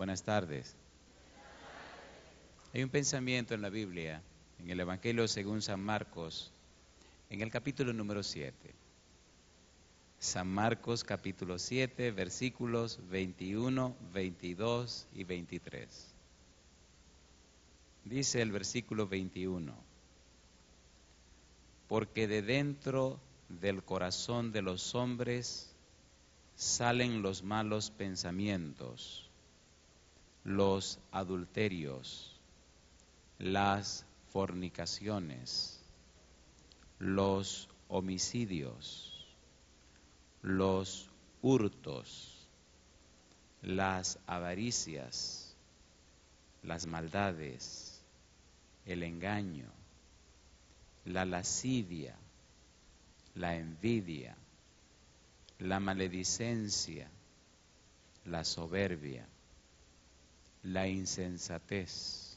Buenas tardes. Hay un pensamiento en la Biblia, en el Evangelio según San Marcos, en el capítulo número 7. San Marcos capítulo 7, versículos 21, 22 y 23. Dice el versículo 21: porque de dentro del corazón de los hombres salen los malos pensamientos, los adulterios, las fornicaciones, los homicidios, los hurtos, las avaricias, las maldades, el engaño, la lascivia, la envidia, la maledicencia, la soberbia, la insensatez.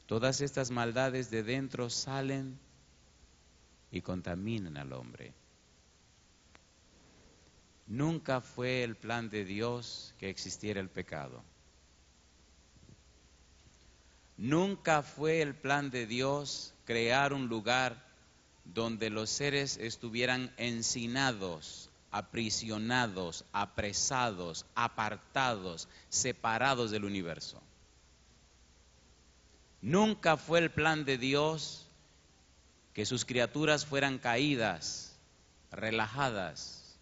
Todas estas maldades de dentro salen y contaminan al hombre. Nunca fue el plan de Dios que existiera el pecado. Nunca fue el plan de Dios crear un lugar donde los seres estuvieran encinados, aprisionados, apresados, apartados, separados del universo. Nunca fue el plan de Dios que sus criaturas fueran caídas, relajadas,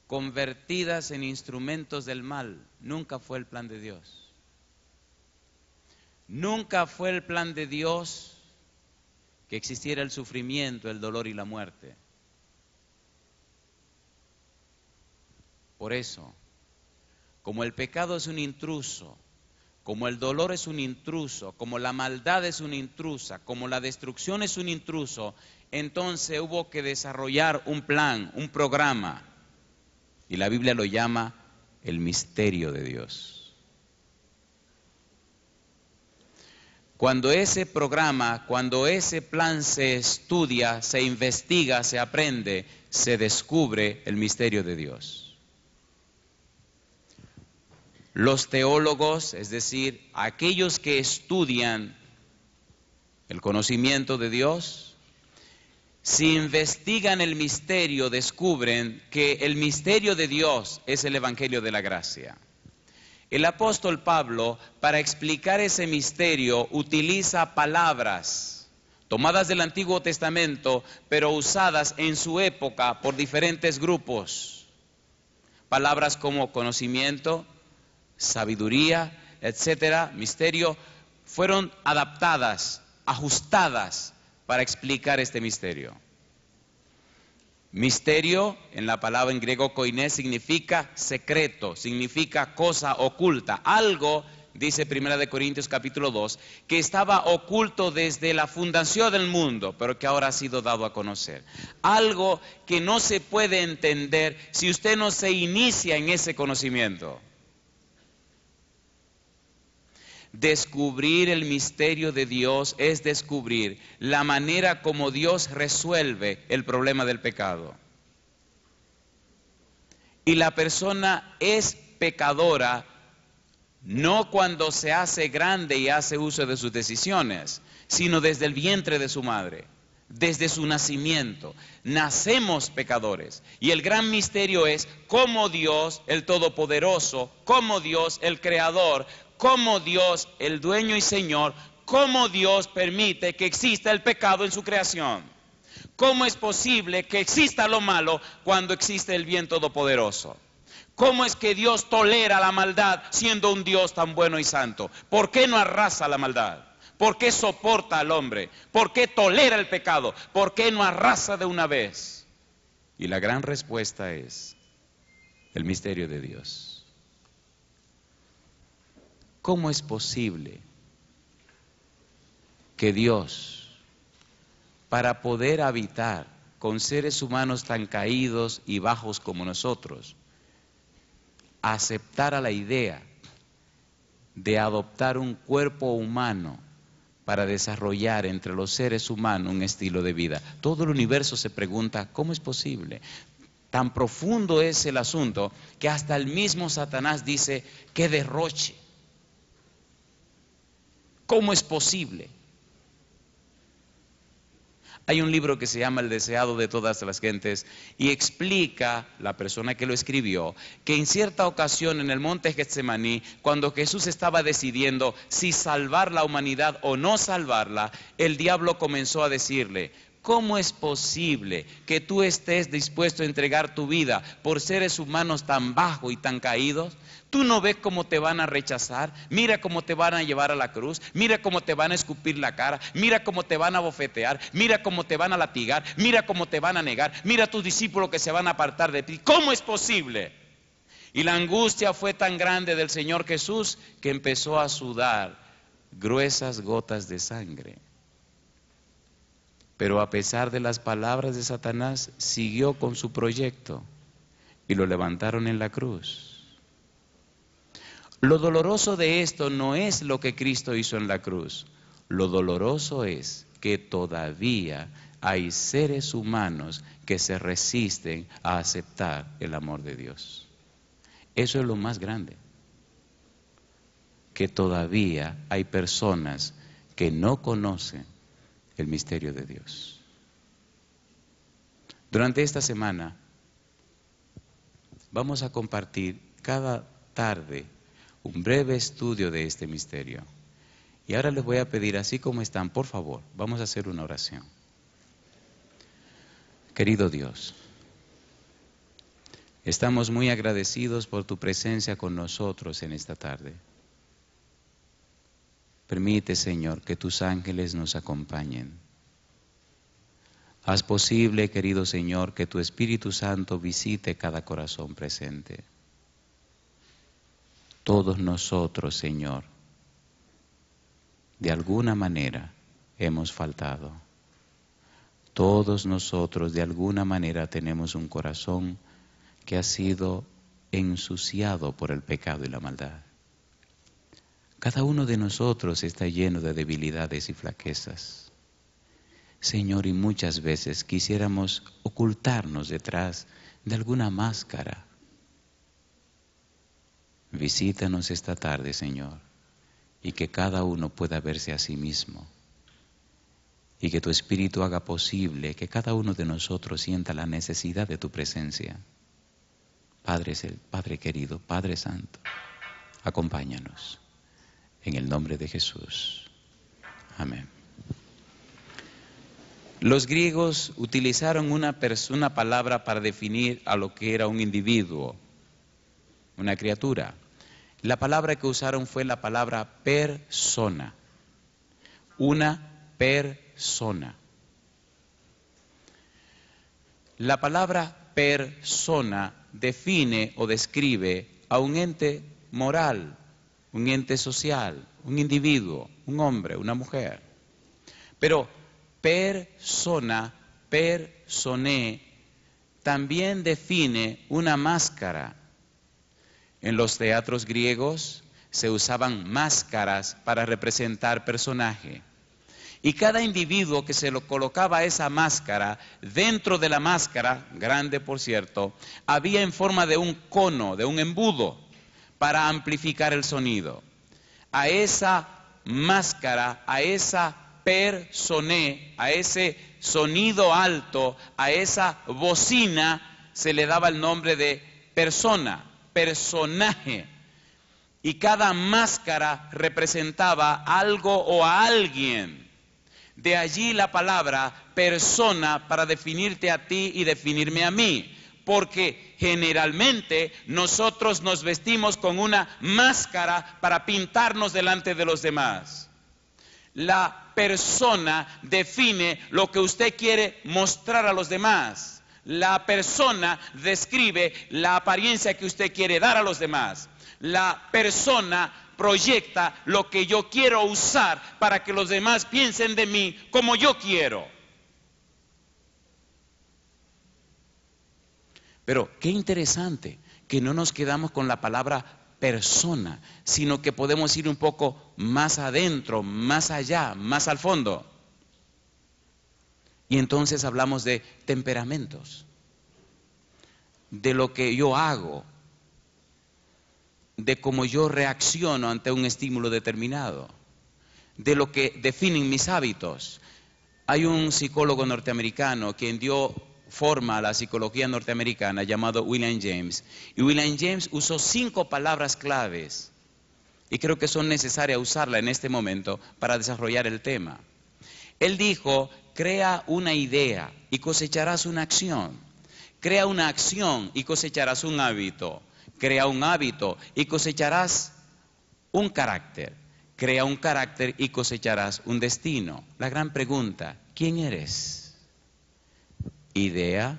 convertidas en instrumentos del mal. Nunca fue el plan de Dios. Nunca fue el plan de Dios que existiera el sufrimiento, el dolor y la muerte. Por eso, como el pecado es un intruso, como el dolor es un intruso, como la maldad es una intrusa, como la destrucción es un intruso, entonces hubo que desarrollar un plan, un programa, y la Biblia lo llama el misterio de Dios. Cuando ese programa, cuando ese plan se estudia, se investiga, se aprende, se descubre el misterio de Dios. Los teólogos, es decir, aquellos que estudian el conocimiento de Dios, si investigan el misterio, descubren que el misterio de Dios es el Evangelio de la Gracia. El apóstol Pablo, para explicar ese misterio, utiliza palabras tomadas del Antiguo Testamento, pero usadas en su época por diferentes grupos. Palabras como conocimiento, sabiduría, etcétera, misterio, fueron adaptadas, ajustadas para explicar este misterio. Misterio, en la palabra en griego koiné, significa secreto, significa cosa oculta. Algo, dice 1 Corintios capítulo 2, que estaba oculto desde la fundación del mundo, pero que ahora ha sido dado a conocer. Algo que no se puede entender si usted no se inicia en ese conocimiento. Descubrir el misterio de Dios es descubrir la manera como Dios resuelve el problema del pecado. Y la persona es pecadora no cuando se hace grande y hace uso de sus decisiones, sino desde el vientre de su madre, desde su nacimiento. Nacemos pecadores. Y el gran misterio es cómo Dios, el Todopoderoso, cómo Dios, el Creador, cómo Dios, el dueño y Señor, cómo Dios permite que exista el pecado en su creación. ¿Cómo es posible que exista lo malo cuando existe el bien todopoderoso? ¿Cómo es que Dios tolera la maldad siendo un Dios tan bueno y santo? ¿Por qué no arrasa la maldad? ¿Por qué soporta al hombre? ¿Por qué tolera el pecado? ¿Por qué no arrasa de una vez? Y la gran respuesta es el misterio de Dios. ¿Cómo es posible que Dios, para poder habitar con seres humanos tan caídos y bajos como nosotros, aceptara la idea de adoptar un cuerpo humano para desarrollar entre los seres humanos un estilo de vida? Todo el universo se pregunta, ¿cómo es posible? Tan profundo es el asunto que hasta el mismo Satanás dice, ¡qué derroche! ¿Cómo es posible? Hay un libro que se llama El deseado de todas las gentes y explica, la persona que lo escribió, que en cierta ocasión en el monte Getsemaní, cuando Jesús estaba decidiendo si salvar la humanidad o no salvarla, el diablo comenzó a decirle, ¿cómo es posible que tú estés dispuesto a entregar tu vida por seres humanos tan bajos y tan caídos? ¿Tú no ves cómo te van a rechazar? Mira cómo te van a llevar a la cruz, mira cómo te van a escupir la cara, mira cómo te van a bofetear, mira cómo te van a latigar, mira cómo te van a negar, mira a tus discípulos que se van a apartar de ti. ¿Cómo es posible? Y la angustia fue tan grande del Señor Jesús que empezó a sudar gruesas gotas de sangre. Pero a pesar de las palabras de Satanás, siguió con su proyecto y lo levantaron en la cruz. Lo doloroso de esto no es lo que Cristo hizo en la cruz. Lo doloroso es que todavía hay seres humanos que se resisten a aceptar el amor de Dios. Eso es lo más grande. Que todavía hay personas que no conocen el misterio de Dios. Durante esta semana vamos a compartir cada tarde un breve estudio de este misterio. Y ahora les voy a pedir, así como están, por favor, vamos a hacer una oración. Querido Dios, estamos muy agradecidos por tu presencia con nosotros en esta tarde. Permite, Señor, que tus ángeles nos acompañen. Haz posible, querido Señor, que tu Espíritu Santo visite cada corazón presente. Todos nosotros, Señor, de alguna manera hemos faltado. Todos nosotros de alguna manera tenemos un corazón que ha sido ensuciado por el pecado y la maldad. Cada uno de nosotros está lleno de debilidades y flaquezas. Señor, y muchas veces quisiéramos ocultarnos detrás de alguna máscara. Visítanos esta tarde, Señor, y que cada uno pueda verse a sí mismo. Y que tu Espíritu haga posible que cada uno de nosotros sienta la necesidad de tu presencia. Padre querido, Padre Santo, acompáñanos. En el nombre de Jesús. Amén. Los griegos utilizaron una palabra para definir a lo que era un individuo, una criatura. La palabra que usaron fue la palabra persona. Una persona. La palabra persona define o describe a un ente moral, un ente social, un individuo, un hombre, una mujer. Pero persona, personé, también define una máscara. En los teatros griegos se usaban máscaras para representar personaje. Y cada individuo que se lo colocaba esa máscara, dentro de la máscara, grande por cierto, había en forma de un cono, de un embudo, para amplificar el sonido. A esa máscara, a esa personé, a ese sonido alto, a esa bocina, se le daba el nombre de persona, personaje. Y cada máscara representaba algo o a alguien. De allí la palabra persona para definirte a ti y definirme a mí. Porque generalmente nosotros nos vestimos con una máscara para pintarnos delante de los demás. La persona define lo que usted quiere mostrar a los demás. La persona describe la apariencia que usted quiere dar a los demás. La persona proyecta lo que yo quiero usar para que los demás piensen de mí como yo quiero. Pero qué interesante que no nos quedamos con la palabra persona, sino que podemos ir un poco más adentro, más allá, más al fondo. Y entonces hablamos de temperamentos. de lo que yo hago, de cómo yo reacciono ante un estímulo determinado, de lo que definen mis hábitos. Hay un psicólogo norteamericano quien dio forma a la psicología norteamericana llamado William James. Y William James usó 5 palabras claves y creo que son necesarias usarlas en este momento para desarrollar el tema. Él dijo: crea una idea y cosecharás una acción. Crea una acción y cosecharás un hábito. Crea un hábito y cosecharás un carácter. Crea un carácter y cosecharás un destino. La gran pregunta: ¿quién eres? Idea,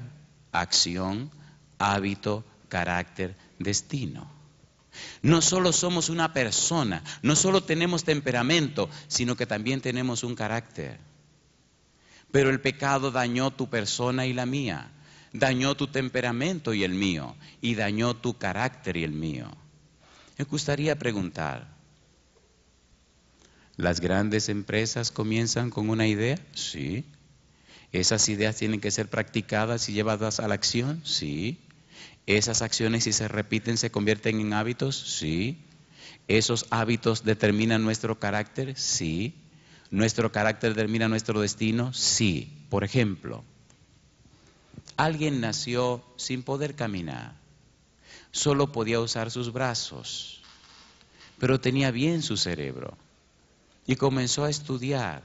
acción, hábito, carácter, destino. No solo somos una persona, no solo tenemos temperamento, sino que también tenemos un carácter. Pero el pecado dañó tu persona y la mía, dañó tu temperamento y el mío, y dañó tu carácter y el mío. Me gustaría preguntar: ¿las grandes empresas comienzan con una idea? Sí. ¿Esas ideas tienen que ser practicadas y llevadas a la acción? Sí. ¿Esas acciones, si se repiten, se convierten en hábitos? Sí. ¿Esos hábitos determinan nuestro carácter? Sí. ¿Nuestro carácter determina nuestro destino? Sí. Por ejemplo, alguien nació sin poder caminar, solo podía usar sus brazos, pero tenía bien su cerebro y comenzó a estudiar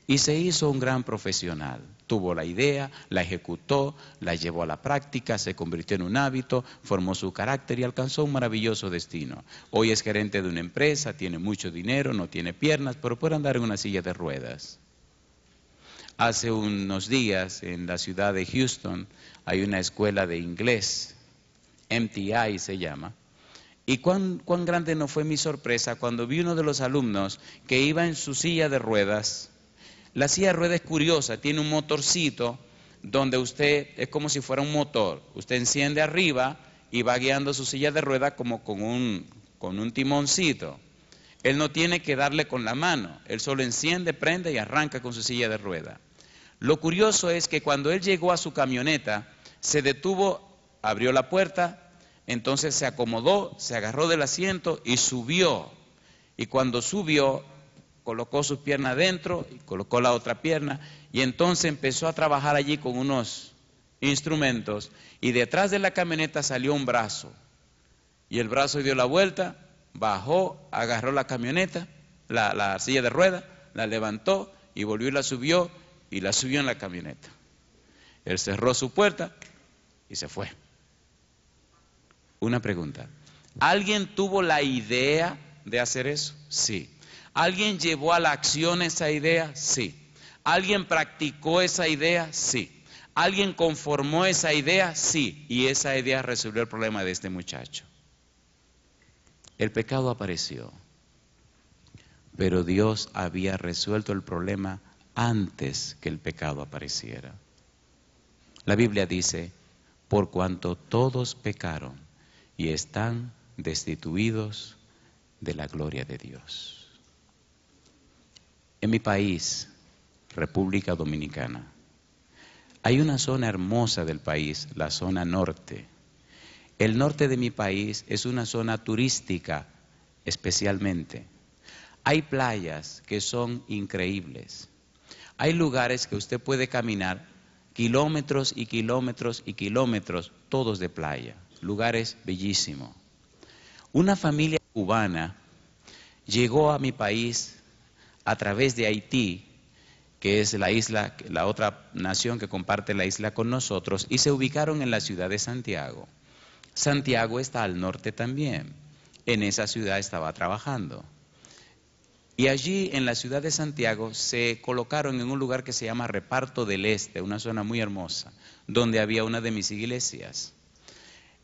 y se hizo un gran profesional. Tuvo la idea, la ejecutó, la llevó a la práctica, se convirtió en un hábito, formó su carácter y alcanzó un maravilloso destino. Hoy es gerente de una empresa, tiene mucho dinero, no tiene piernas, pero puede andar en una silla de ruedas. Hace unos días en la ciudad de Houston hay una escuela de inglés, MTI se llama. Y cuán grande no fue mi sorpresa cuando vi uno de los alumnos que iba en su silla de ruedas. La silla de ruedas es curiosa, tiene un motorcito donde usted, es como si fuera un motor, usted enciende arriba y va guiando su silla de ruedas como con un timoncito. Él no tiene que darle con la mano, él solo enciende, prende y arranca con su silla de ruedas. Lo curioso es que cuando él llegó a su camioneta, se detuvo, abrió la puerta, entonces se acomodó, se agarró del asiento y subió. Y cuando subió, colocó su pierna adentro y colocó la otra pierna y entonces empezó a trabajar allí con unos instrumentos y detrás de la camioneta salió un brazo y el brazo dio la vuelta, bajó, agarró la camioneta, la silla de ruedas, la levantó y volvió y la subió en la camioneta. Él cerró su puerta y se fue. Una pregunta: ¿alguien tuvo la idea de hacer eso? Sí. ¿Alguien llevó a la acción esa idea? Sí. ¿Alguien practicó esa idea? Sí. ¿Alguien conformó esa idea? Sí. Y esa idea resolvió el problema de este muchacho. El pecado apareció, pero Dios había resuelto el problema antes que el pecado apareciera. La Biblia dice: por cuanto todos pecaron y están destituidos de la gloria de Dios. En mi país, República Dominicana, hay una zona hermosa del país, la zona norte. El norte de mi país es una zona turística especialmente. Hay playas que son increíbles. Hay lugares que usted puede caminar kilómetros y kilómetros y kilómetros, todos de playa. Lugares bellísimos. Una familia cubana llegó a mi país a través de Haití, que es la isla, la otra nación que comparte la isla con nosotros, y se ubicaron en la ciudad de Santiago. Santiago está al norte también. En esa ciudad estaba trabajando. Y allí en la ciudad de Santiago se colocaron en un lugar que se llama Reparto del Este, una zona muy hermosa, donde había una de mis iglesias.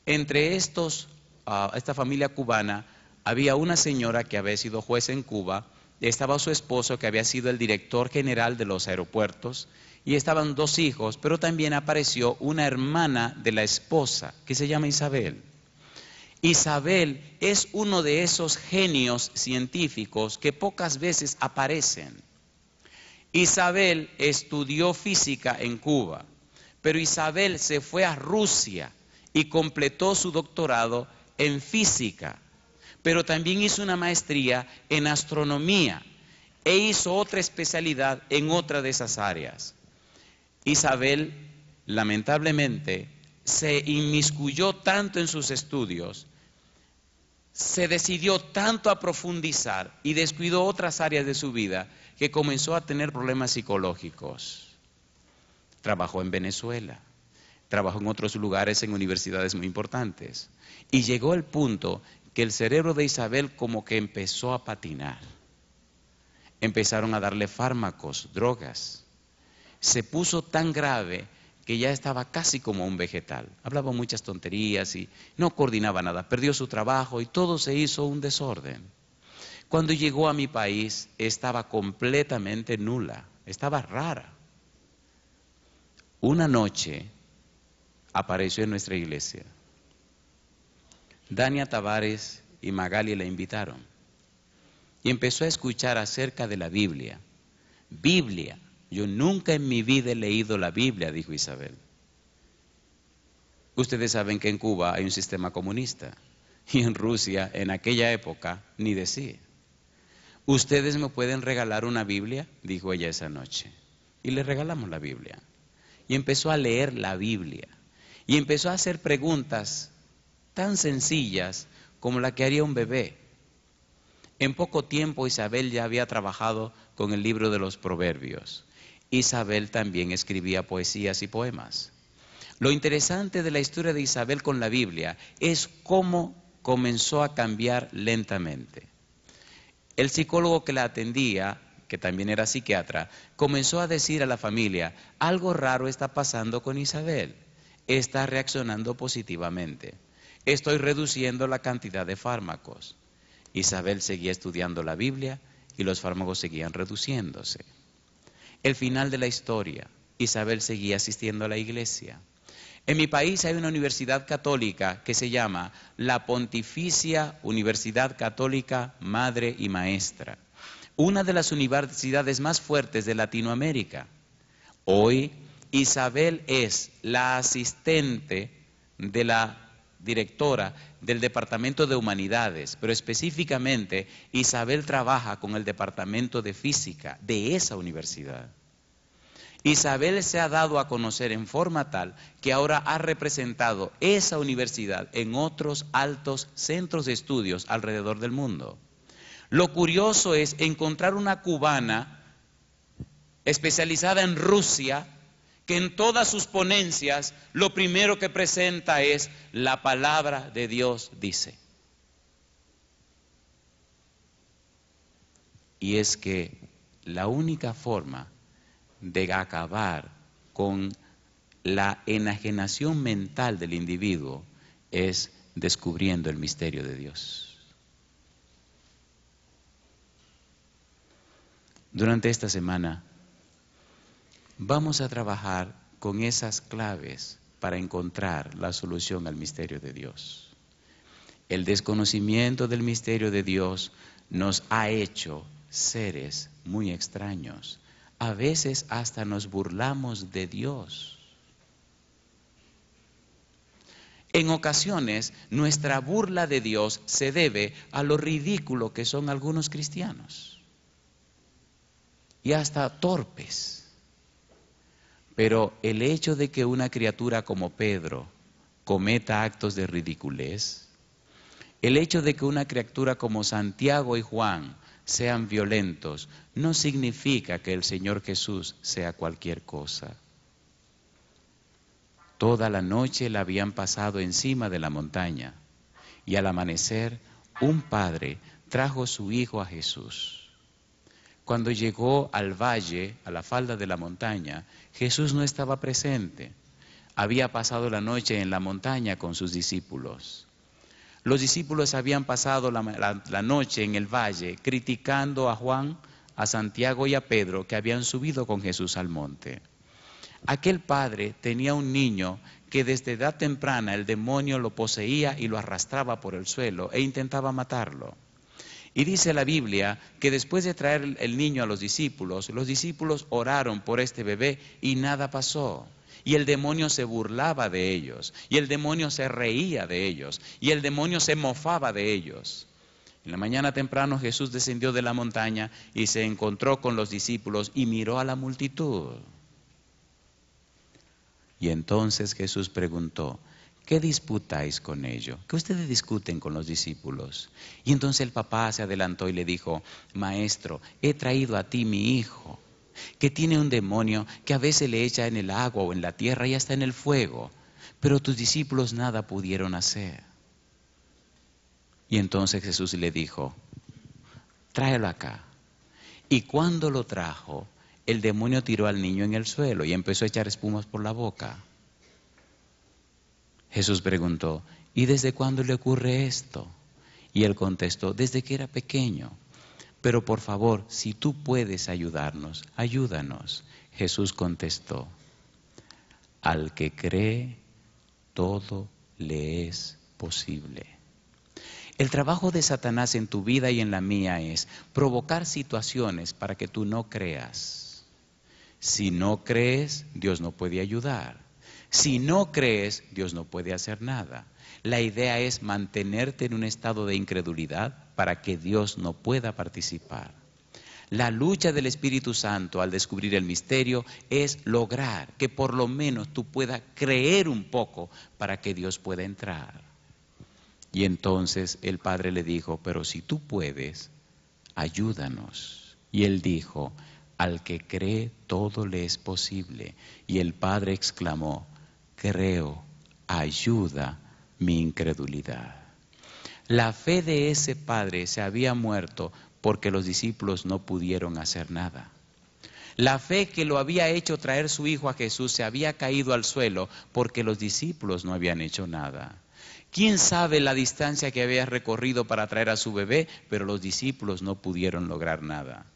Entre esta familia cubana había una señora que había sido juez en Cuba, estaba su esposo que había sido el director general de los aeropuertos y estaban 2 hijos, pero también apareció una hermana de la esposa que se llama Isabel. Isabel es uno de esos genios científicos que pocas veces aparecen. Isabel estudió física en Cuba, pero Isabel se fue a Rusia y completó su doctorado en física, pero también hizo una maestría en astronomía e hizo otra especialidad en otra de esas áreas. Isabel, lamentablemente, se inmiscuyó tanto en sus estudios, se decidió tanto a profundizar y descuidó otras áreas de su vida que comenzó a tener problemas psicológicos. Trabajó en Venezuela, trabajó en otros lugares, en universidades muy importantes, y llegó el punto que el cerebro de Isabel como que empezó a patinar. Empezaron a darle fármacos, drogas. Se puso tan grave que ya estaba casi como un vegetal. Hablaba muchas tonterías y no coordinaba nada. Perdió su trabajo y todo se hizo un desorden. Cuando llegó a mi país estaba completamente nula, estaba rara. Una noche apareció en nuestra iglesia. Dania Tavares y Magali la invitaron y empezó a escuchar acerca de la Biblia. Biblia. Yo nunca en mi vida he leído la Biblia, dijo Isabel. Ustedes saben que en Cuba hay un sistema comunista y en Rusia en aquella época ni decir. ¿Ustedes me pueden regalar una Biblia?, dijo ella esa noche. Y le regalamos la Biblia. Y empezó a leer la Biblia. Y empezó a hacer preguntas tan sencillas como la que haría un bebé. En poco tiempo Isabel ya había trabajado con el libro de los Proverbios. Isabel también escribía poesías y poemas. Lo interesante de la historia de Isabel con la Biblia es cómo comenzó a cambiar lentamente. El psicólogo que la atendía, que también era psiquiatra, comenzó a decir a la familia: algo raro está pasando con Isabel, está reaccionando positivamente, estoy reduciendo la cantidad de fármacos. Isabel seguía estudiando la Biblia y los fármacos seguían reduciéndose. El final de la historia, Isabel seguía asistiendo a la iglesia. En mi país hay una universidad católica que se llama la Pontificia Universidad Católica Madre y Maestra, una de las universidades más fuertes de Latinoamérica. Hoy Isabel es la asistente de la directora del Departamento de Humanidades, pero específicamente Isabel trabaja con el Departamento de Física de esa universidad. Isabel se ha dado a conocer en forma tal que ahora ha representado esa universidad en otros altos centros de estudios alrededor del mundo. Lo curioso es encontrar una cubana especializada en Rusia que en todas sus ponencias lo primero que presenta es la palabra de Dios dice. Y es que la única forma de acabar con la enajenación mental del individuo es descubriendo el misterio de Dios. Durante esta semana vamos a trabajar con esas claves para encontrar la solución al misterio de Dios. El desconocimiento del misterio de Dios nos ha hecho seres muy extraños. A veces hasta nos burlamos de Dios. En ocasiones nuestra burla de Dios se debe a lo ridículo que son algunos cristianos y hasta torpes. Pero el hecho de que una criatura como Pedro cometa actos de ridiculez, el hecho de que una criatura como Santiago y Juan sean violentos, no significa que el Señor Jesús sea cualquier cosa. Toda la noche la habían pasado encima de la montaña y al amanecer un padre trajo su hijo a Jesús. Cuando llegó al valle, a la falda de la montaña, Jesús no estaba presente. Había pasado la noche en la montaña con sus discípulos. Los discípulos habían pasado la noche en el valle criticando a Juan, a Santiago y a Pedro que habían subido con Jesús al monte. Aquel padre tenía un niño que desde edad temprana el demonio lo poseía y lo arrastraba por el suelo e intentaba matarlo. Y dice la Biblia que después de traer el niño a los discípulos oraron por este bebé y nada pasó. Y el demonio se burlaba de ellos, y el demonio se reía de ellos, y el demonio se mofaba de ellos. En la mañana temprano Jesús descendió de la montaña y se encontró con los discípulos y miró a la multitud. Y entonces Jesús preguntó: ¿qué disputáis con ellos? ¿Qué ustedes discuten con los discípulos? Y entonces el papá se adelantó y le dijo: Maestro, he traído a ti mi hijo, que tiene un demonio que a veces le echa en el agua o en la tierra y hasta en el fuego, pero tus discípulos nada pudieron hacer. Y entonces Jesús le dijo: tráelo acá. Y cuando lo trajo, el demonio tiró al niño en el suelo y empezó a echar espumas por la boca. Jesús preguntó: ¿y desde cuándo le ocurre esto? Y él contestó: desde que era pequeño. Pero por favor, si tú puedes ayudarnos, ayúdanos. Jesús contestó: al que cree, todo le es posible. El trabajo de Satanás en tu vida y en la mía es provocar situaciones para que tú no creas. Si no crees, Dios no puede ayudar. Si no crees, Dios no puede hacer nada. La idea es mantenerte en un estado de incredulidad para que Dios no pueda participar. La lucha del Espíritu Santo al descubrir el misterio es lograr que por lo menos tú puedas creer un poco para que Dios pueda entrar. Y entonces el Padre le dijo: pero si tú puedes, ayúdanos. Y él dijo: al que cree, todo le es posible. Y el Padre exclamó: creo, ayuda mi incredulidad. La fe de ese padre se había muerto porque los discípulos no pudieron hacer nada. La fe que lo había hecho traer su hijo a Jesús se había caído al suelo porque los discípulos no habían hecho nada. ¿Quién sabe la distancia que había recorrido para traer a su bebé? Pero los discípulos no pudieron lograr nada.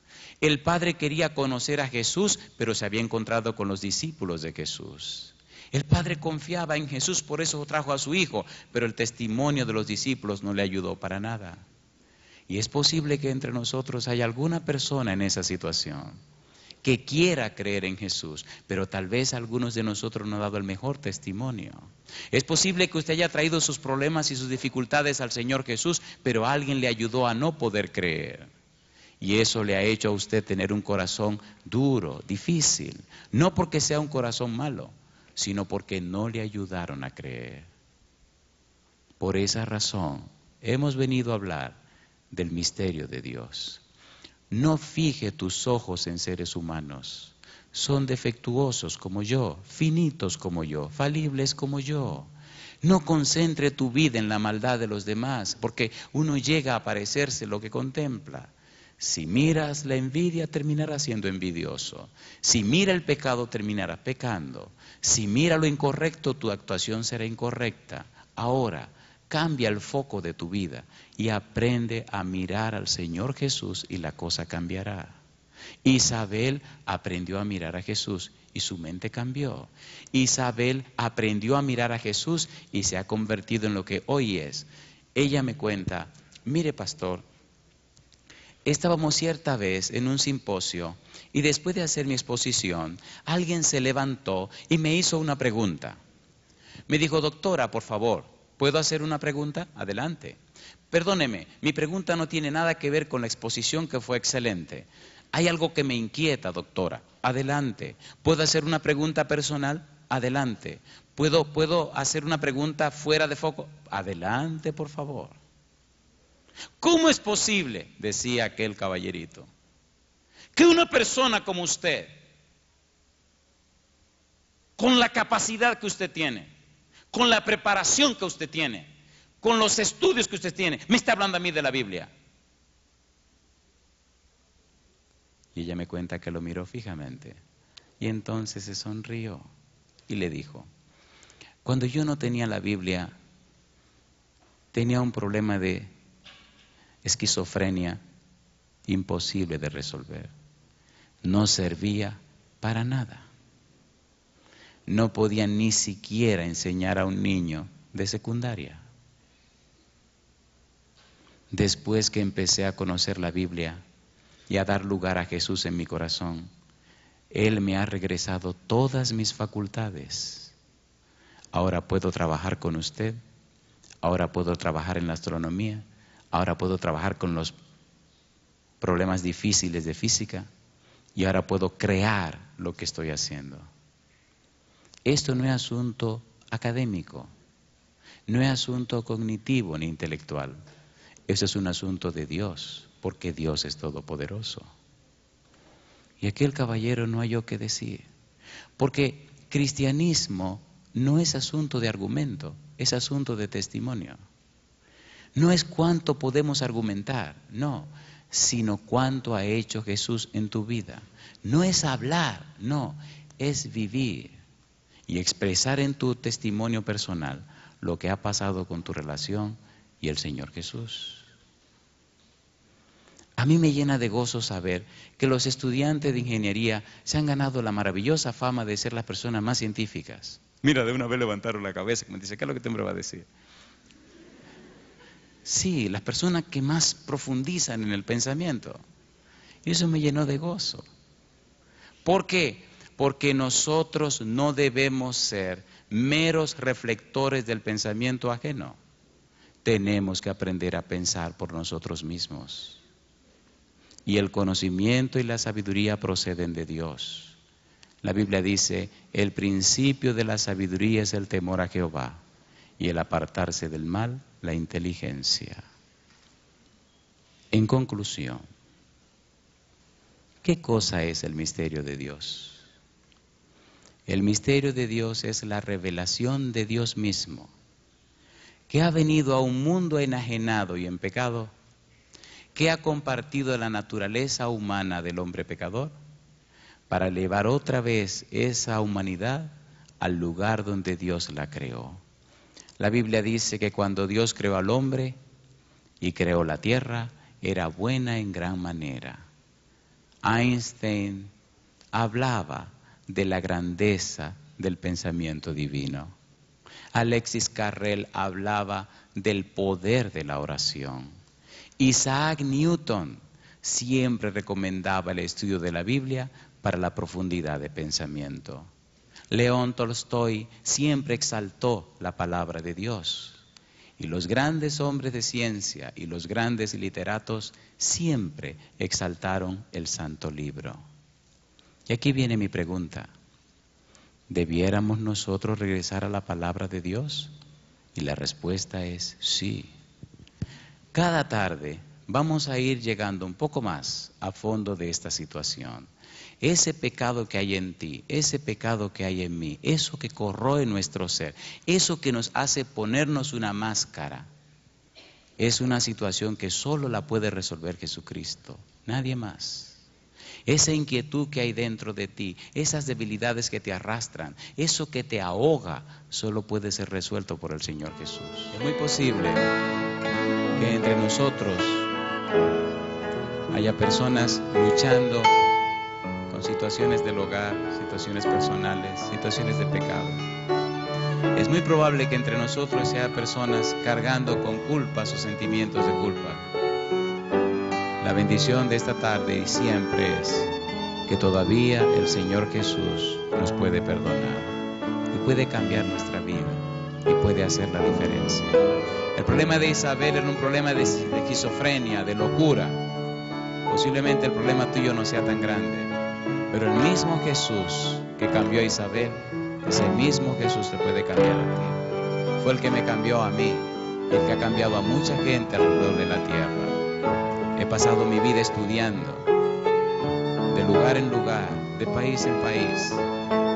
El padre quería conocer a Jesús, pero se había encontrado con los discípulos de Jesús. El padre confiaba en Jesús, por eso trajo a su hijo, pero el testimonio de los discípulos no le ayudó para nada. Y es posible que entre nosotros haya alguna persona en esa situación que quiera creer en Jesús, pero tal vez algunos de nosotros no han dado el mejor testimonio. Es posible que usted haya traído sus problemas y sus dificultades al Señor Jesús, pero alguien le ayudó a no poder creer. Y eso le ha hecho a usted tener un corazón duro, difícil, no porque sea un corazón malo, sino porque no le ayudaron a creer. Por esa razón hemos venido a hablar del misterio de Dios. No fije tus ojos en seres humanos. Son defectuosos como yo, finitos como yo, falibles como yo. No concentre tu vida en la maldad de los demás, porque uno llega a parecerse lo que contempla. Si miras la envidia, terminarás siendo envidioso. Si mira el pecado, terminarás pecando. Si mira lo incorrecto, tu actuación será incorrecta. Ahora, cambia el foco de tu vida y aprende a mirar al Señor Jesús y la cosa cambiará. Isabel aprendió a mirar a Jesús y su mente cambió. Isabel aprendió a mirar a Jesús y se ha convertido en lo que hoy es. Ella me cuenta: mire, pastor, estábamos cierta vez en un simposio y después de hacer mi exposición, alguien se levantó y me hizo una pregunta. Me dijo: doctora, por favor, ¿puedo hacer una pregunta? Adelante. Perdóneme, mi pregunta no tiene nada que ver con la exposición, que fue excelente. Hay algo que me inquieta, doctora. Adelante. ¿Puedo hacer una pregunta personal? Adelante. ¿Puedo hacer una pregunta fuera de foco? Adelante, por favor. ¿Cómo es posible, decía aquel caballerito, que una persona como usted, con la capacidad que usted tiene, con la preparación que usted tiene, con los estudios que usted tiene, me está hablando a mí de la Biblia? Y ella me cuenta que lo miró fijamente y entonces se sonrió y le dijo: cuando yo no tenía la Biblia, tenía un problema de esquizofrenia imposible de resolver. No servía para nada. No podía ni siquiera enseñar a un niño de secundaria. Después que empecé a conocer la Biblia y a dar lugar a Jesús en mi corazón, Él me ha regresado todas mis facultades. Ahora puedo trabajar con usted, ahora puedo trabajar en la astronomía, ahora puedo trabajar con los problemas difíciles de física y ahora puedo crear lo que estoy haciendo. Esto no es asunto académico, no es asunto cognitivo ni intelectual. Eso es un asunto de Dios, porque Dios es todopoderoso. Y aquí el caballero no halló qué decir, porque cristianismo no es asunto de argumento, es asunto de testimonio. No es cuánto podemos argumentar, no, sino cuánto ha hecho Jesús en tu vida. No es hablar, no, es vivir y expresar en tu testimonio personal lo que ha pasado con tu relación y el Señor Jesús. A mí me llena de gozo saber que los estudiantes de ingeniería se han ganado la maravillosa fama de ser las personas más científicas. Mira, de una vez levantaron la cabeza y me dice, ¿qué es lo que este hombre va a decir? Sí, las personas que más profundizan en el pensamiento. Y eso me llenó de gozo. ¿Por qué? Porque nosotros no debemos ser meros reflectores del pensamiento ajeno. Tenemos que aprender a pensar por nosotros mismos. Y el conocimiento y la sabiduría proceden de Dios. La Biblia dice, el principio de la sabiduría es el temor a Jehová, y el apartarse del mal, la inteligencia. En conclusión, ¿qué cosa es el misterio de Dios? El misterio de Dios es la revelación de Dios mismo, que ha venido a un mundo enajenado y en pecado, que ha compartido la naturaleza humana del hombre pecador, para elevar otra vez esa humanidad al lugar donde Dios la creó. La Biblia dice que cuando Dios creó al hombre y creó la tierra, era buena en gran manera. Einstein hablaba de la grandeza del pensamiento divino. Alexis Carrel hablaba del poder de la oración. Isaac Newton siempre recomendaba el estudio de la Biblia para la profundidad de pensamiento. León Tolstoy siempre exaltó la palabra de Dios. Y los grandes hombres de ciencia y los grandes literatos siempre exaltaron el Santo Libro. Y aquí viene mi pregunta. ¿Debiéramos nosotros regresar a la palabra de Dios? Y la respuesta es sí. Cada tarde vamos a ir llegando un poco más a fondo de esta situación. Ese pecado que hay en ti, ese pecado que hay en mí, eso que corroe nuestro ser, eso que nos hace ponernos una máscara, es una situación que solo la puede resolver Jesucristo, nadie más. Esa inquietud que hay dentro de ti, esas debilidades que te arrastran, eso que te ahoga, solo puede ser resuelto por el Señor Jesús. Es muy posible que entre nosotros haya personas luchando con situaciones del hogar, situaciones personales, situaciones de pecado. Es muy probable que entre nosotros haya personas cargando con culpa sus sentimientos de culpa. La bendición de esta tarde y siempre es que todavía el Señor Jesús nos puede perdonar y puede cambiar nuestra vida y puede hacer la diferencia. El problema de Isabel era un problema de esquizofrenia, de locura. Posiblemente el problema tuyo no sea tan grande, pero el mismo Jesús que cambió a Isabel, ese mismo Jesús te puede cambiar a ti. Fue el que me cambió a mí y el que ha cambiado a mucha gente alrededor de la tierra. He pasado mi vida estudiando, de lugar en lugar, de país en país,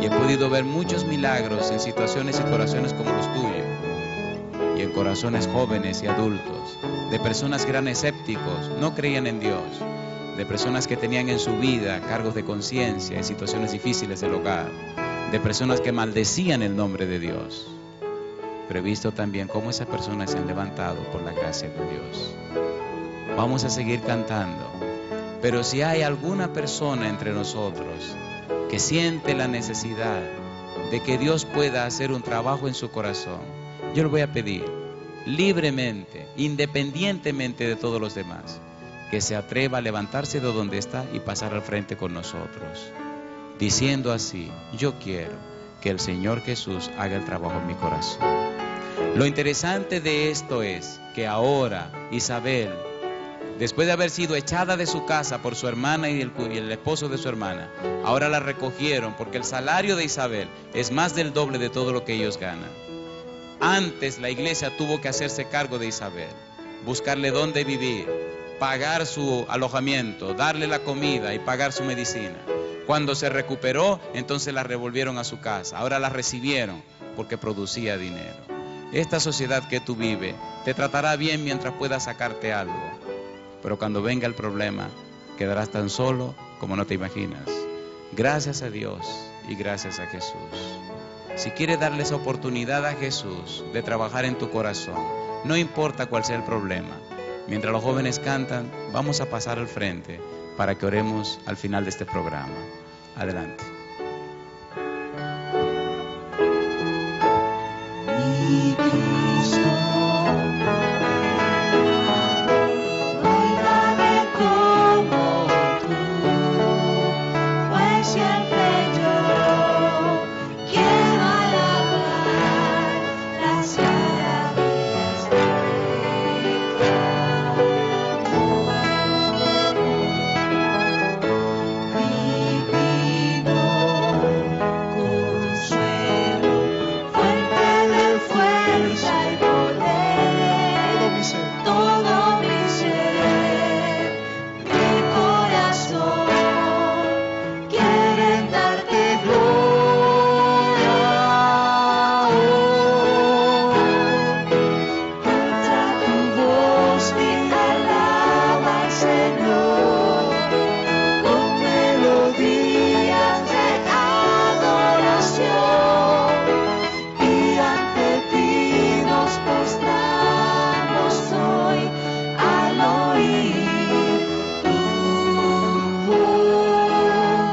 y he podido ver muchos milagros en situaciones y corazones como los tuyos, y en corazones jóvenes y adultos, de personas que eran escépticos, no creían en Dios, de personas que tenían en su vida cargos de conciencia en situaciones difíciles del hogar, de personas que maldecían el nombre de Dios. Pero he visto también cómo esas personas se han levantado por la gracia de Dios. Vamos a seguir cantando, pero si hay alguna persona entre nosotros que siente la necesidad de que Dios pueda hacer un trabajo en su corazón, yo le voy a pedir libremente, independientemente de todos los demás, que se atreva a levantarse de donde está y pasar al frente con nosotros. diciendo así: yo quiero que el Señor Jesús haga el trabajo en mi corazón. Lo interesante de esto es que ahora Isabel, después de haber sido echada de su casa por su hermana y el esposo de su hermana, ahora la recogieron porque el salario de Isabel es más del doble de todo lo que ellos ganan. Antes la iglesia tuvo que hacerse cargo de Isabel, buscarle dónde vivir, pagar su alojamiento, darle la comida y pagar su medicina. Cuando se recuperó, entonces la revolvieron a su casa. Ahora la recibieron porque producía dinero. Esta sociedad que tú vives te tratará bien mientras pueda sacarte algo, pero cuando venga el problema, quedarás tan solo como no te imaginas. Gracias a Dios y gracias a Jesús. Si quieres darle esa oportunidad a Jesús de trabajar en tu corazón, no importa cuál sea el problema, mientras los jóvenes cantan, vamos a pasar al frente para que oremos al final de este programa. Adelante. Mi Cristo, no hay nadie como tú, pues siempre yo quiero alabar las maravillas de tu divino consuelo, fuente de fuerza y poder, todo mi ser, mi corazón quiere darte gloria. Alza tu voz y alaba al Señor con melodías de adoración, y ante ti nos postramos hoy al oír tu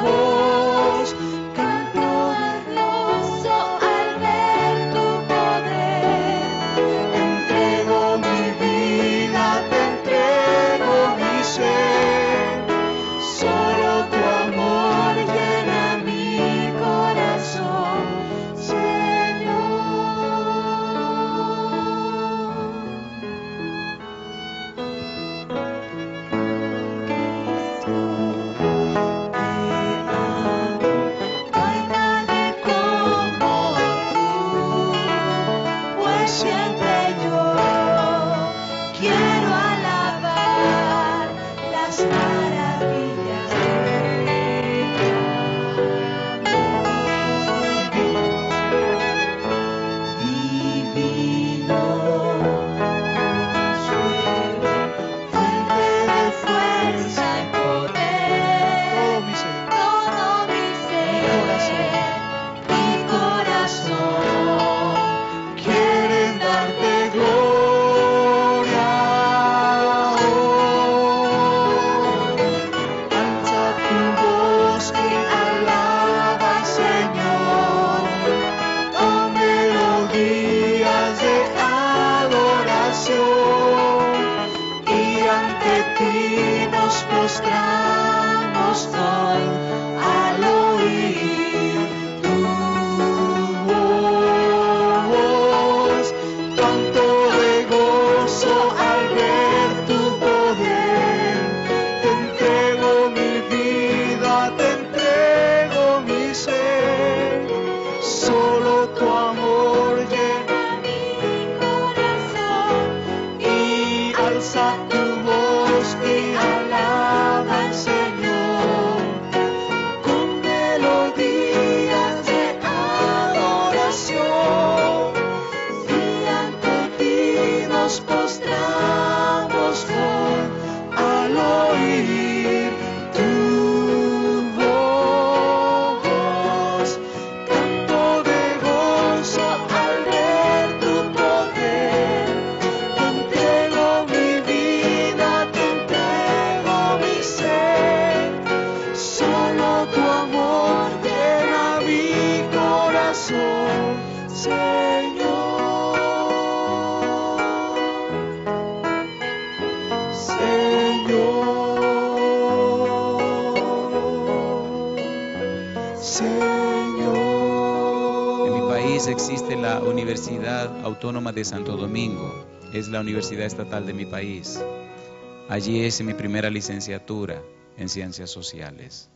voz. Canto de gozo al ver tu poder. Te entrego mi vida, te entrego mi ser. Solo tu amor llena mi corazón, Señor. No hay nadie como tú, pues siempre yo quiero alabar las maravillas divino consuelo, fuente de fuerza y poder, todo mi ser, mi corazón quiere darte gloria. Alza tu voz y alaba al Señor con melodías de adoración, y ante ti nos postramos hoy al oír tu voz. Canto de gozo al ver tu poder. Te entrego mi vida, te entrego mi ser. Solo tu amor llena mi corazón, y alza tu voz y alaba al Señor con melodías de adoración, y ante ti nos postramos hoy al oír tu voz. Canto de gozo al ver tu poder. Te entrego mi vida. Universidad Autónoma de Santo Domingo. Es la universidad estatal de mi país. Allí hice mi primera licenciatura en Ciencias Sociales.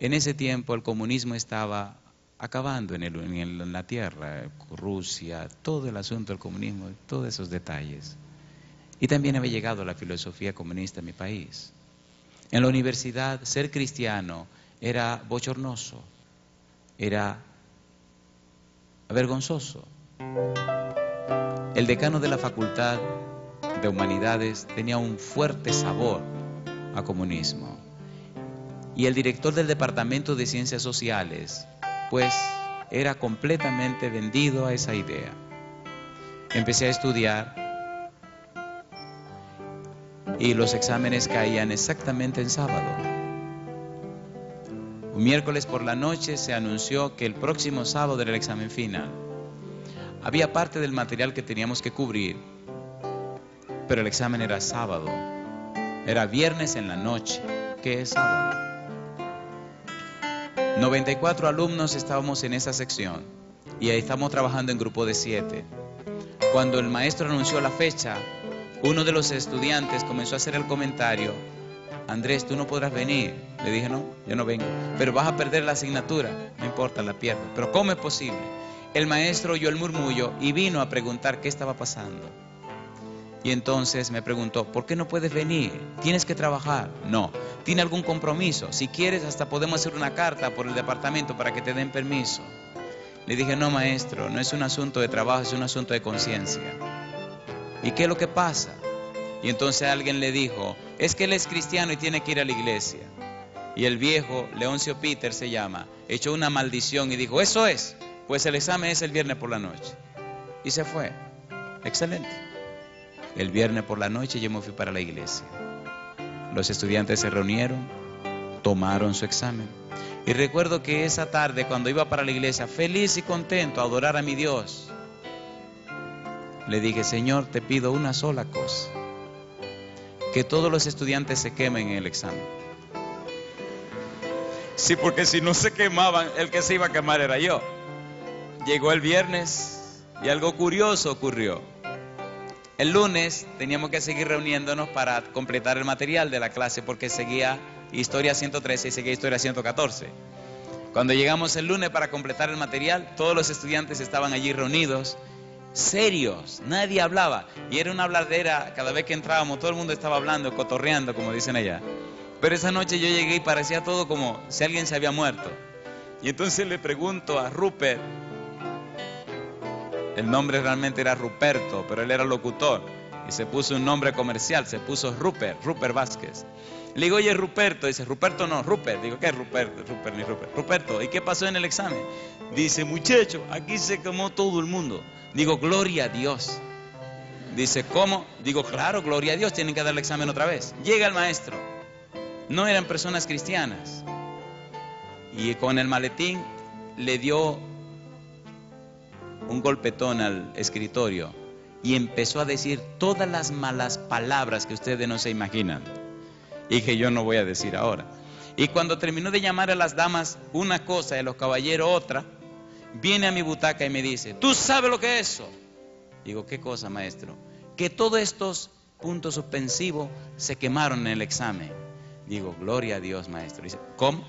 En ese tiempo el comunismo estaba acabando en la tierra, Rusia, todo el asunto del comunismo, todos esos detalles. Y también había llegado la filosofía comunista en mi país. En la universidad, ser cristiano era bochornoso, era vergonzoso. El decano de la Facultad de Humanidades tenía un fuerte sabor a comunismo. Y el director del Departamento de Ciencias Sociales, pues, era completamente vendido a esa idea. Empecé a estudiar y los exámenes caían exactamente en sábado. Un miércoles por la noche se anunció que el próximo sábado era el examen final. Había parte del material que teníamos que cubrir, pero el examen era sábado. Era viernes en la noche, que es sábado. 94 alumnos estábamos en esa sección y ahí estamos trabajando en grupo de 7. Cuando el maestro anunció la fecha, uno de los estudiantes comenzó a hacer el comentario: Andrés, tú no podrás venir. Le dije, no, yo no vengo. Pero vas a perder la asignatura. No importa, la pierdo. Pero ¿cómo es posible? El maestro oyó el murmullo y vino a preguntar qué estaba pasando. Y entonces me preguntó, ¿por qué no puedes venir? ¿Tienes que trabajar? No. ¿Tiene algún compromiso? Si quieres, hasta podemos hacer una carta por el departamento para que te den permiso. Le dije, no, maestro, no es un asunto de trabajo, es un asunto de conciencia. ¿Y qué es lo que pasa? Y entonces alguien le dijo, es que él es cristiano y tiene que ir a la iglesia. Y el viejo, Leoncio Peter se llama, echó una maldición y dijo, eso es, pues el examen es el viernes por la noche. Y se fue. Excelente. El viernes por la noche yo me fui para la iglesia. Los estudiantes se reunieron, tomaron su examen. Y recuerdo que esa tarde, cuando iba para la iglesia, feliz y contento a adorar a mi Dios, le dije, Señor, te pido una sola cosa: que todos los estudiantes se quemen en el examen. Sí, porque si no se quemaban, el que se iba a quemar era yo. Llegó el viernes y algo curioso ocurrió. El lunes teníamos que seguir reuniéndonos para completar el material de la clase, porque seguía Historia 113 y seguía Historia 114. Cuando llegamos el lunes para completar el material, todos los estudiantes estaban allí reunidos, serios, nadie hablaba. Y era una habladera, cada vez que entrábamos todo el mundo estaba hablando, cotorreando, como dicen allá. Pero esa noche yo llegué y parecía todo como si alguien se había muerto. Y entonces le pregunto a Rupert, el nombre realmente era Ruperto, pero él era locutor y se puso un nombre comercial, se puso Rupert Vázquez. Le digo, oye, Ruperto. Dice, Ruperto no, Rupert. Digo, ¿qué es Ruperto? Rupert ni Rupert. Ruperto, ¿y qué pasó en el examen? Dice, muchacho, aquí se quemó todo el mundo. Digo, gloria a Dios. Dice, ¿cómo? Digo, claro, gloria a Dios, tienen que dar el examen otra vez. Llega el maestro. No eran personas cristianas. Y con el maletín le dio un golpetón al escritorio y empezó a decir todas las malas palabras que ustedes no se imaginan y que yo no voy a decir ahora. Y cuando terminó de llamar a las damas una cosa y a los caballeros otra, viene a mi butaca y me dice, ¿tú sabes lo que es eso? Digo, ¿qué cosa, maestro? Que todos estos puntos suspensivos se quemaron en el examen. Digo, gloria a Dios, maestro. Dice, ¿cómo?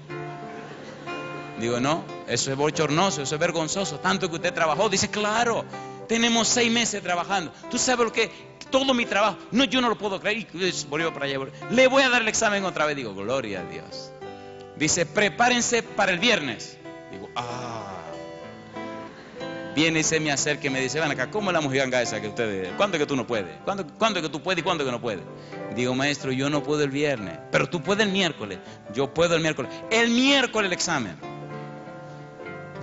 Digo, no, eso es bochornoso, eso es vergonzoso, tanto que usted trabajó. Dice, claro, tenemos 6 meses trabajando. ¿Tú sabes lo que? Todo mi trabajo. No, yo no lo puedo creer. Y volvió para allá. Le voy a dar el examen otra vez. Digo, gloria a Dios. Dice, prepárense para el viernes. Digo, Viene y se me acerca y me dice, ven acá, ¿cómo es la mojiganga esa que ustedes? ¿Cuándo es que tú no puedes? ¿Cuándo es que tú puedes y cuándo es que no puedes? Digo, maestro, yo no puedo el viernes, pero tú puedes el miércoles. Yo puedo el miércoles. El miércoles el examen.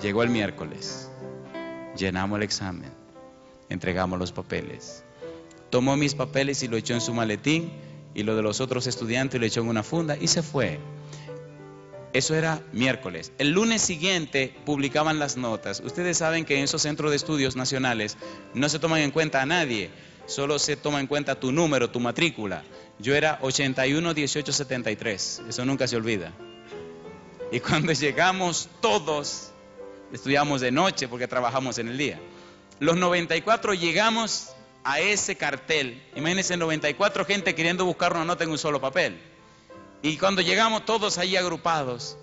Llegó el miércoles, llenamos el examen, entregamos los papeles. Tomó mis papeles y lo echó en su maletín, y lo de los otros estudiantes lo echó en una funda y se fue. Eso era miércoles. El lunes siguiente publicaban las notas. Ustedes saben que en esos centros de estudios nacionales no se toman en cuenta a nadie, solo se toma en cuenta tu número, tu matrícula. Yo era 811873, eso nunca se olvida. Y cuando llegamos todos, estudiamos de noche porque trabajamos en el día. Los 94 llegamos a ese cartel. Imagínense 94 gente queriendo buscar una nota en un solo papel. Y cuando llegamos todos ahí agrupados,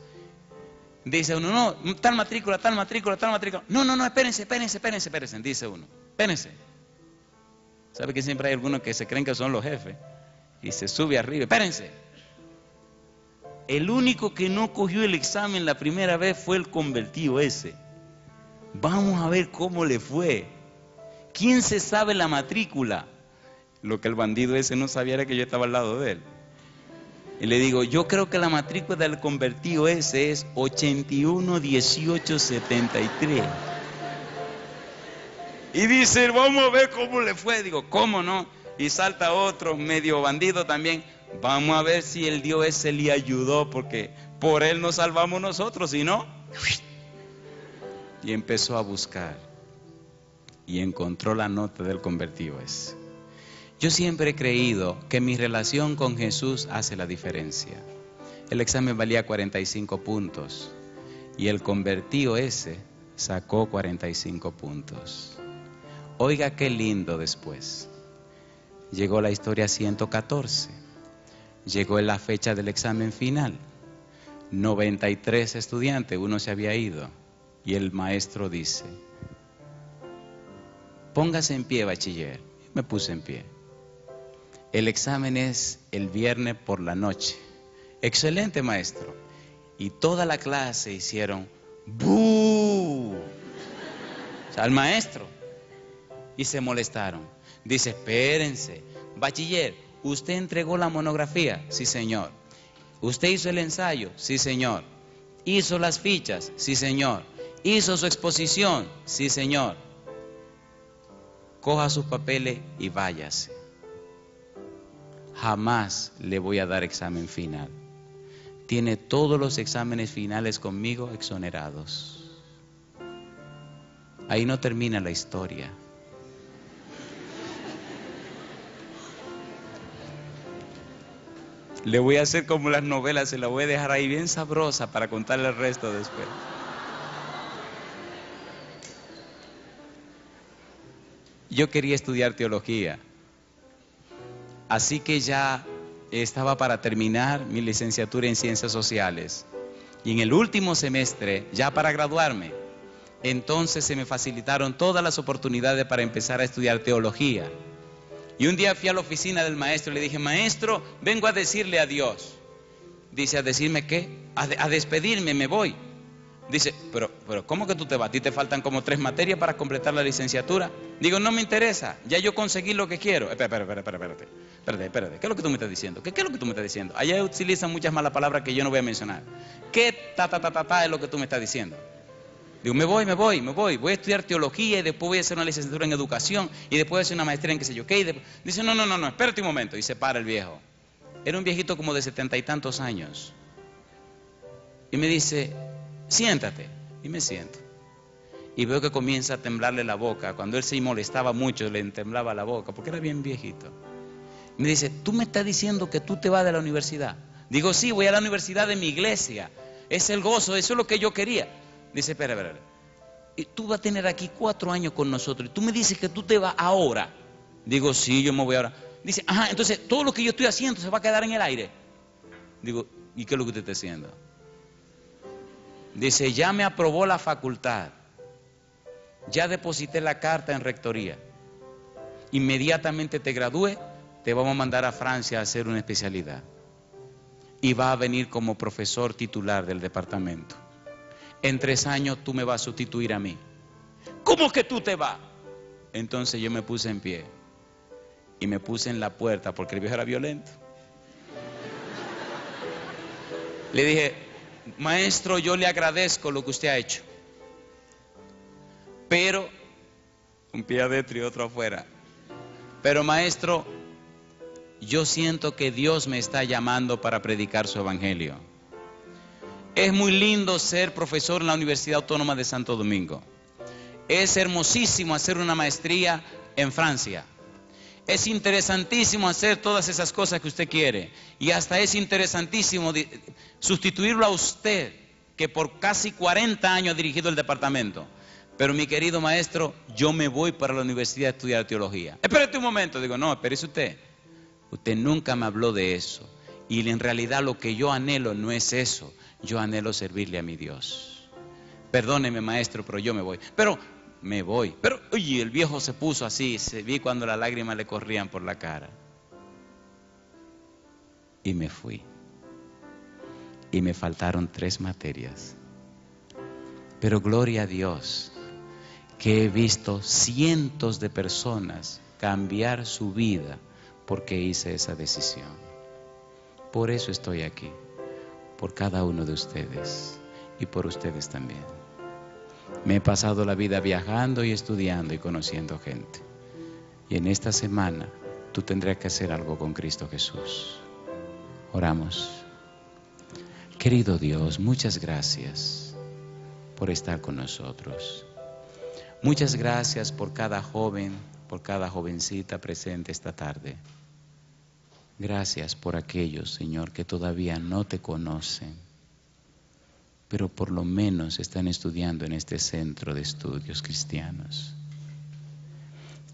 dice uno, no, tal matrícula, tal matrícula, tal matrícula. No, espérense, dice uno, espérense. ¿Sabe que siempre hay algunos que se creen que son los jefes? Y se sube arriba, espérense. El único que no cogió el examen la primera vez fue el convertido ese. Vamos a ver cómo le fue. ¿Quién se sabe la matrícula? Lo que el bandido ese no sabía era que yo estaba al lado de él. Y le digo, yo creo que la matrícula del convertido ese es 811873. Y dice, vamos a ver cómo le fue. Digo, ¿cómo no? Y salta otro medio bandido también. Vamos a ver si el Dios ese le ayudó, porque por él nos salvamos nosotros, si no. Y empezó a buscar. Y encontró la nota del convertido ese. Yo siempre he creído que mi relación con Jesús hace la diferencia. El examen valía 45 puntos. Y el convertido ese sacó 45 puntos. Oiga qué lindo después. Llegó la historia 114. Llegó la fecha del examen final. 93 estudiantes, uno se había ido. Y el maestro dice, póngase en pie, bachiller. Me puse en pie. El examen es el viernes por la noche. Excelente, maestro. Y toda la clase hicieron ¡bú! O sea, al maestro. Y se molestaron. Dice, espérense, bachiller, ¿usted entregó la monografía? Sí, señor. ¿Usted hizo el ensayo? Sí, señor. ¿Hizo las fichas? Sí, señor. ¿Hizo su exposición? Sí, señor. Coja sus papeles y váyase. Jamás le voy a dar examen final. Tiene todos los exámenes finales conmigo exonerados. Ahí no termina la historia. Le voy a hacer como las novelas, se la voy a dejar ahí bien sabrosa para contarle el resto después. Yo quería estudiar teología, así que ya estaba para terminar mi licenciatura en Ciencias Sociales. Y en el último semestre, ya para graduarme, entonces se me facilitaron todas las oportunidades para empezar a estudiar teología. Y un día fui a la oficina del maestro y le dije, maestro, vengo a decirle adiós. Dice, ¿a decirme qué? A despedirme, me voy. Dice, pero ¿cómo que tú te vas? ¿A ti te faltan como 3 materias para completar la licenciatura? Digo, no me interesa, ya yo conseguí lo que quiero. Espérate. ¿Qué es lo que tú me estás diciendo? ¿Qué es lo que tú me estás diciendo? Allá utilizan muchas malas palabras que yo no voy a mencionar. ¿Qué es lo que tú me estás diciendo? Digo, me voy. Voy a estudiar teología y después voy a hacer una licenciatura en educación y después voy a hacer una maestría en qué sé yo qué. Dice, no, espérate un momento. Y se para el viejo. Era un viejito como de 70 y tantos años. Y me dice, siéntate. Y me siento. Y veo que comienza a temblarle la boca. Cuando él se molestaba mucho, le temblaba la boca, porque era bien viejito. Me dice, ¿tú me estás diciendo que tú te vas de la universidad? Digo, sí, voy a la universidad de mi iglesia. Es el gozo, eso es lo que yo quería. Dice, espera. Y tú vas a tener aquí 4 años con nosotros. Y tú me dices que tú te vas ahora. Digo, sí, yo me voy ahora. Dice, ajá, entonces todo lo que yo estoy haciendo se va a quedar en el aire. Digo, ¿y qué es lo que usted está haciendo? Dice, ya me aprobó la facultad. Ya deposité la carta en rectoría. Inmediatamente te gradúe, te vamos a mandar a Francia a hacer una especialidad. Y va a venir como profesor titular del departamento. En 3 años tú me vas a sustituir a mí. ¿Cómo que tú te vas? Entonces yo me puse en pie. Y me puse en la puerta porque el viejo era violento. Le dije, maestro, yo le agradezco lo que usted ha hecho. Pero, un pie adentro y otro afuera. Pero maestro, yo siento que Dios me está llamando para predicar su evangelio. Es muy lindo ser profesor en la Universidad Autónoma de Santo Domingo. Es hermosísimo hacer una maestría en Francia. Es interesantísimo hacer todas esas cosas que usted quiere. Y hasta es interesantísimo sustituirlo a usted, que por casi 40 años ha dirigido el departamento. Pero mi querido maestro, yo me voy para la universidad a estudiar teología. Espérate un momento. Digo, no, espérese usted. Usted nunca me habló de eso. Y en realidad lo que yo anhelo no es eso. Yo anhelo servirle a mi Dios. Perdóneme, maestro, pero yo me voy. Pero me voy. Pero, oye, el viejo se puso así. Se vi cuando las lágrimas le corrían por la cara. Y me fui. Y me faltaron 3 materias. Pero gloria a Dios, que he visto cientos de personas cambiar su vida porque hice esa decisión. Por eso estoy aquí, por cada uno de ustedes y por ustedes también. Me he pasado la vida viajando y estudiando y conociendo gente. Y en esta semana tú tendrás que hacer algo con Cristo Jesús. Oramos. Querido Dios, muchas gracias por estar con nosotros. Muchas gracias por cada joven, por cada jovencita presente esta tarde. Gracias por aquellos, Señor, que todavía no te conocen, pero por lo menos están estudiando en este centro de estudios cristianos.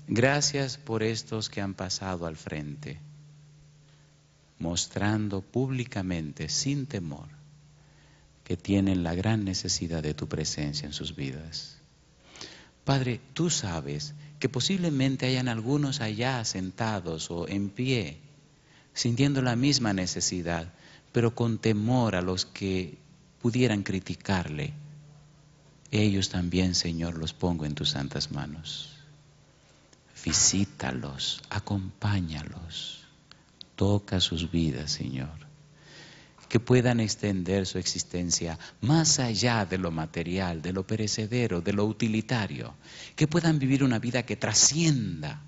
Gracias por estos que han pasado al frente, mostrando públicamente, sin temor, que tienen la gran necesidad de tu presencia en sus vidas. Padre, tú sabes que posiblemente hayan algunos allá sentados o en pie, sintiendo la misma necesidad, pero con temor a los que pudieran criticarle. Ellos también, Señor, los pongo en tus santas manos. Visítalos, acompáñalos, toca sus vidas, Señor. Que puedan extender su existencia más allá de lo material, de lo perecedero, de lo utilitario. Que puedan vivir una vida que trascienda,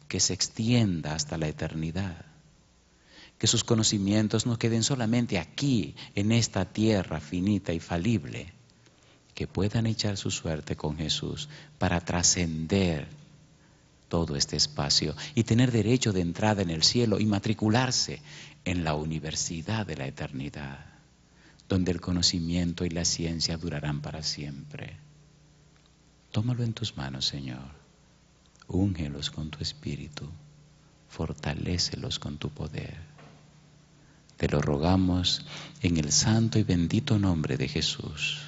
que se extienda hasta la eternidad. Que sus conocimientos no queden solamente aquí, en esta tierra finita y falible. Que puedan echar su suerte con Jesús para trascender todo este espacio y tener derecho de entrada en el cielo y matricularse en la universidad de la eternidad, donde el conocimiento y la ciencia durarán para siempre. Tómalo en tus manos, Señor. Úngelos con tu espíritu, fortalécelos con tu poder. Te lo rogamos en el santo y bendito nombre de Jesús.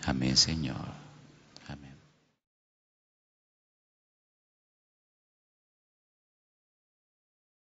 Amén, Señor.